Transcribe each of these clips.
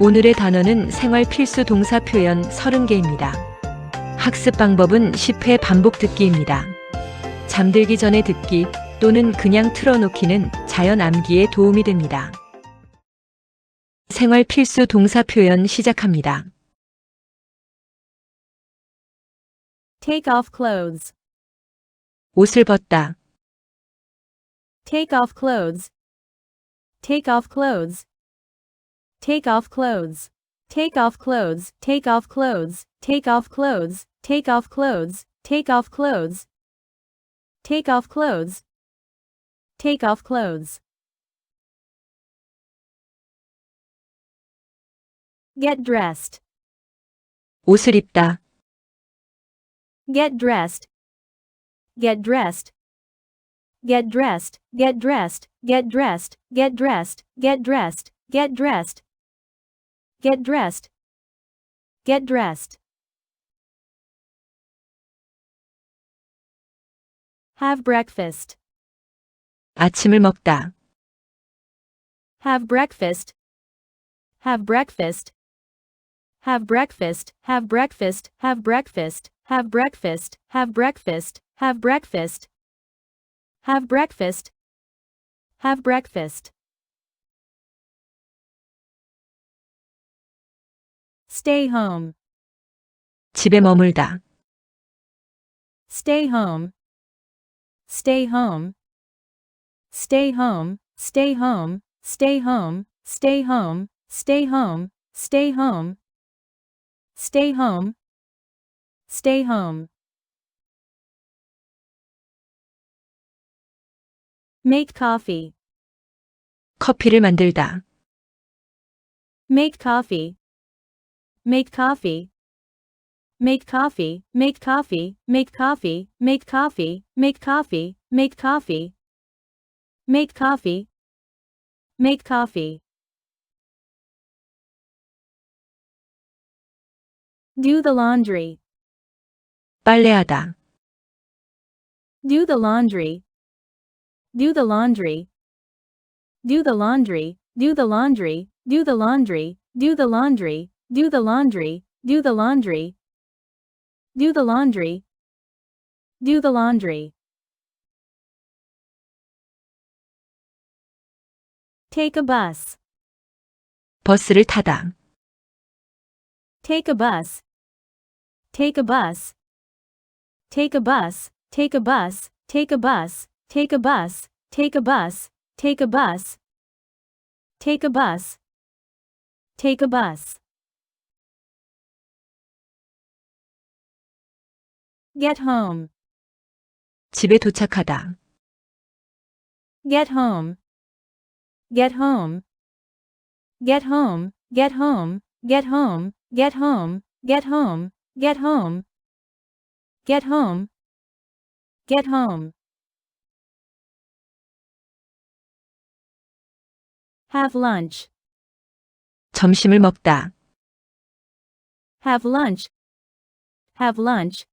오늘의 단어는 생활 필수 동사 표현 30개입니다. 학습 방법은 10회 반복 듣기입니다. 잠들기 전에 듣기 또는 그냥 틀어놓기는 자연 암기에 도움이 됩니다. 생활 필수 동사 표현 시작합니다. Take off clothes. 옷을 벗다, Take off clothes. Take off clothes. Take off clothes. Take off clothes. Take off clothes. Take off clothes. Take off clothes. Take off clothes. Take off clothes. Take off clothes. Get dressed. 옷을 입다, Get dressed. Get dressed. Get dressed. Get dressed. Get dressed. Get dressed. Get dressed. Get dressed. Get dressed. Get dressed. Have breakfast. 아침을 먹다, Have breakfast. Have breakfast. Have breakfast. Have breakfast. Have breakfast. Have breakfast. Have breakfast. Have breakfast. Have breakfast. Have breakfast. Stay home. 집에 머물다, Stay home. Stay home. Stay home. Stay home. Stay home. Stay home. Stay home. Stay home. Stay home. Stay home. Make coffee. 커피를 만들다, Make coffee. Make coffee. Make coffee. Make coffee. Make coffee. Make coffee. Make coffee. Make coffee. Make coffee. Make coffee. Do the laundry. 빨래하다, Do the laundry. Do the laundry. Do the laundry. Do the laundry. Do the laundry. Do the laundry. Do the laundry. Do the laundry. Do the laundry. Do the laundry. Take a bus. 버스를 타다, Take a bus. Take a bus. Take a bus. Take a bus. Take a bus. Take a bus. Take a bus. Take a bus. Take a bus. Take a bus. Get home. 집에 도착하다, Get home. Get home. Get home. Get home. Get home. Get home. Get home. Get home. Get home. Get home. Have lunch. 점심을 먹다, Have lunch. Have lunch.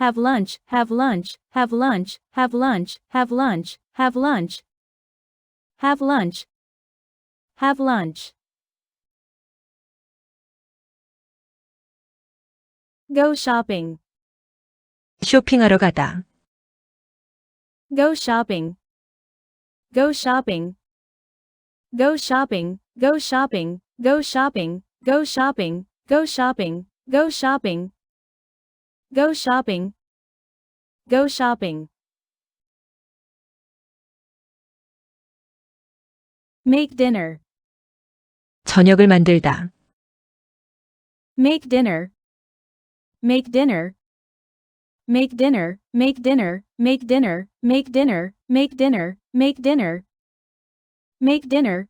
Have lunch. Have lunch. Have lunch. Have lunch. Have lunch. Have lunch. Have lunch. Have lunch. Go shopping. 쇼핑하러 가다, Go shopping. Go shopping. Go shopping. Go shopping. Go shopping. Go shopping. Go shopping. Go shopping. Go shopping. Go shopping. Make dinner. 저녁을 만들다, Make dinner. Make dinner. Make dinner. Make dinner. Make dinner. Make dinner. Make dinner. Make dinner. Make dinner.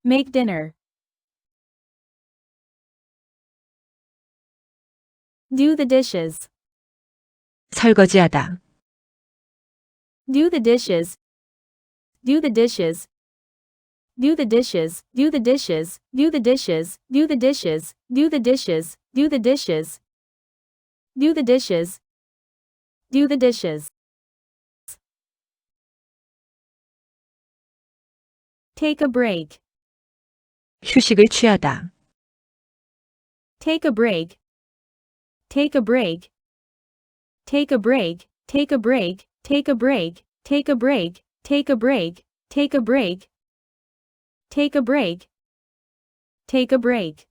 Make dinner. Do the dishes. 설거지하다, Do the dishes. Do the dishes. Do the dishes. Do the dishes. Do the dishes. Do the dishes. Do the dishes. Do the dishes. Do the dishes. Do the dishes. Take a break. 휴식을 취하다. Take a break. Take a break. Take a break. Take a break. Take a break. Take a break. Take a break. Take a break. Take a break. Take a break.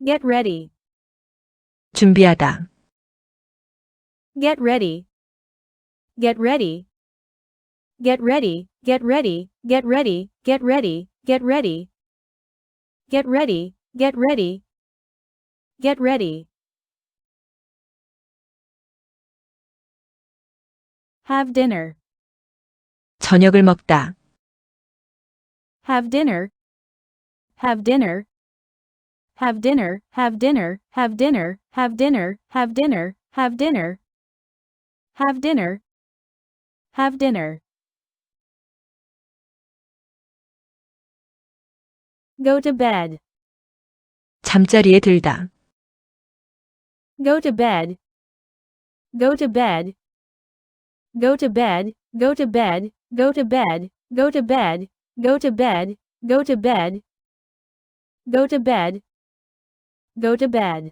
Get ready. 준비하다. Get ready. Get ready. Get ready. Get ready. Get ready. Get ready. Get ready. Get ready. Get ready. Get ready. Have dinner. 저녁을 먹다. Have dinner. Have dinner. Have dinner. Have dinner. Have dinner. Have dinner. Have dinner. Have dinner. Have dinner. Have dinner. Go to bed. 잠자리에 들다. Go to bed. Go to bed. Go to bed. Go to bed. Go to bed. Go to bed. Go to bed. Go to bed. Go to bed. Go to bed.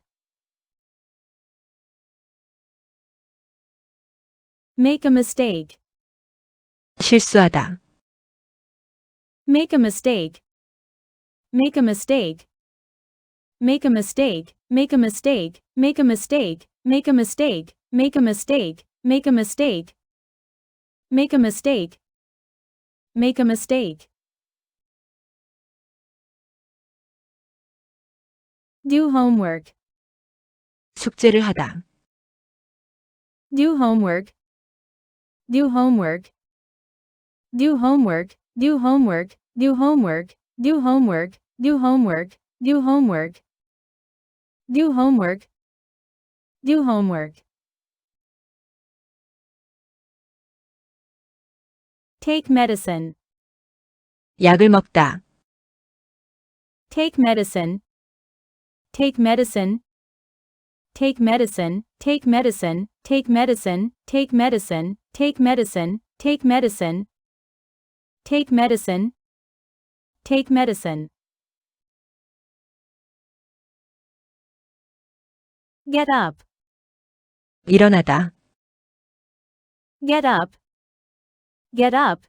Make a mistake. 실수하다. Make a mistake. Make a mistake. Make a mistake. Make a mistake. Make a mistake. Make a mistake. Make a mistake. Make a mistake. Make a mistake. Make a mistake. Do homework. 숙제를 하다. Do homework. Do homework. Do homework. Do homework. Do homework. Do homework. Do homework. Do homework. Do homework. Do homework. Take medicine. 약을 먹다. Take medicine. Take medicine. Take medicine. Take medicine. Take medicine. Take medicine. Take medicine. Take medicine. Take medicine. Take medicine. Get up. 일어나다. Get up. Get up.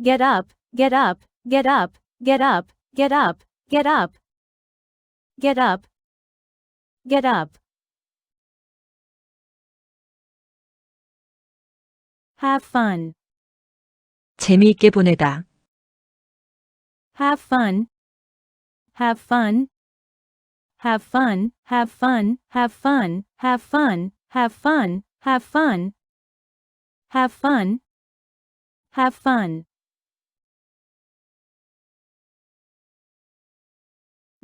Get up. Get up. Get up. Get up. Get up. Get up. Get up. Get up. Have fun. 재미있게 보내다. Have fun. Have fun. Have fun. Have fun. Have fun. Have fun. Have fun. Have fun. Have fun. Have fun.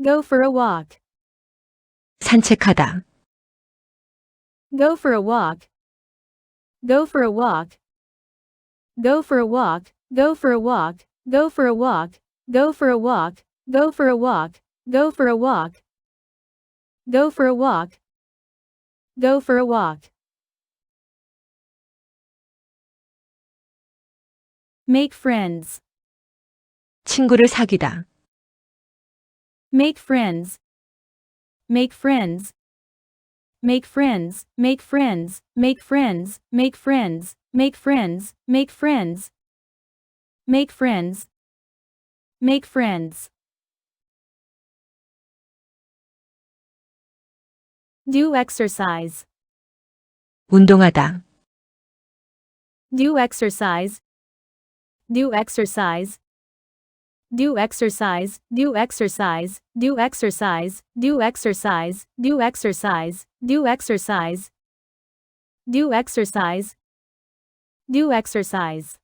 Go for a walk. 산책하다. Go for a walk. Go for a walk. Go for a walk. Go for a walk. Go for a walk. Go for a walk. Go for a walk. Go for a walk. Go for a walk. Go for a walk. Make friends. 친구를 사귀다. Make friends. Make friends. Make friends. Make friends. Make friends. Make friends. Make friends. Make friends. Make friends. Make friends. Do exercise. 운동하다. Do exercise. Do exercise. Do exercise. Do exercise. Do exercise. Do exercise. Do exercise. Do exercise. Do exercise. Do exercise.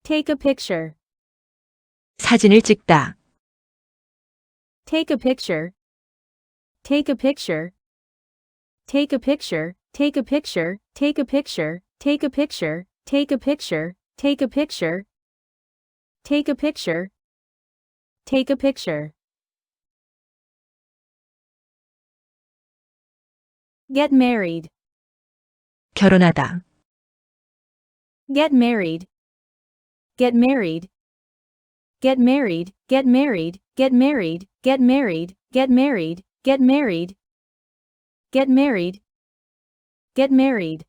Take a picture. 사진을 찍다. Take a picture. Take a picture. Take a picture. Take a picture. Take a picture. Take a picture. Take a picture. Take a picture. Take a picture. Take a picture. Get married. 결혼하다. Get married. Get married. Get married. Get married. Get married. Get married. Get married. Get married. Get married. Get married.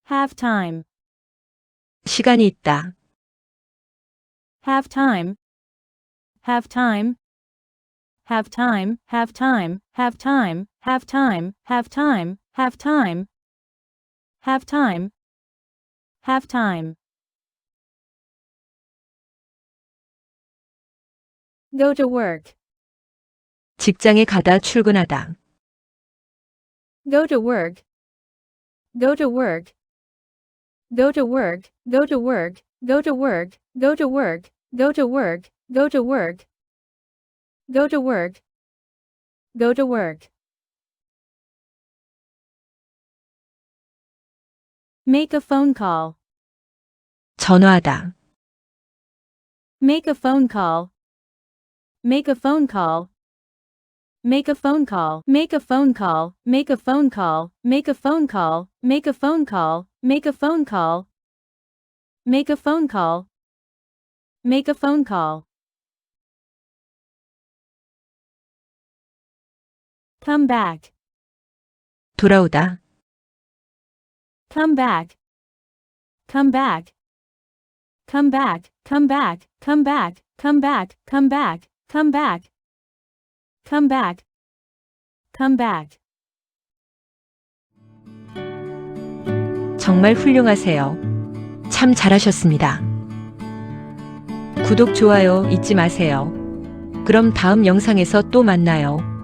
Have time. 시간이 있다. Have time. Have time. Have time. Have time. Have time. Have time. Have time. Have time. Have time. Have time. Go to work. 직장에 가다 출근하다. Go to work. Go to work. Go to work. Go to work. Go to work. Go to work. Go to work. Go to work. Go to work. Go to work. Make a phone call. 전화하다. Make a phone call. Make a phone call. Make a phone call. Make a phone call. Make a phone call. Make a phone call. Make a phone call. Make a phone call. Make a phone call. Make a phone call. Come back. 돌아오다. Come back. Come back. Come back. Come back. Come back. Come back. Come back. Come back. Come back. Come back. 정말 훌륭하세요. 참 잘하셨습니다. 구독, 좋아요 잊지 마세요. 그럼 다음 영상에서 또 만나요.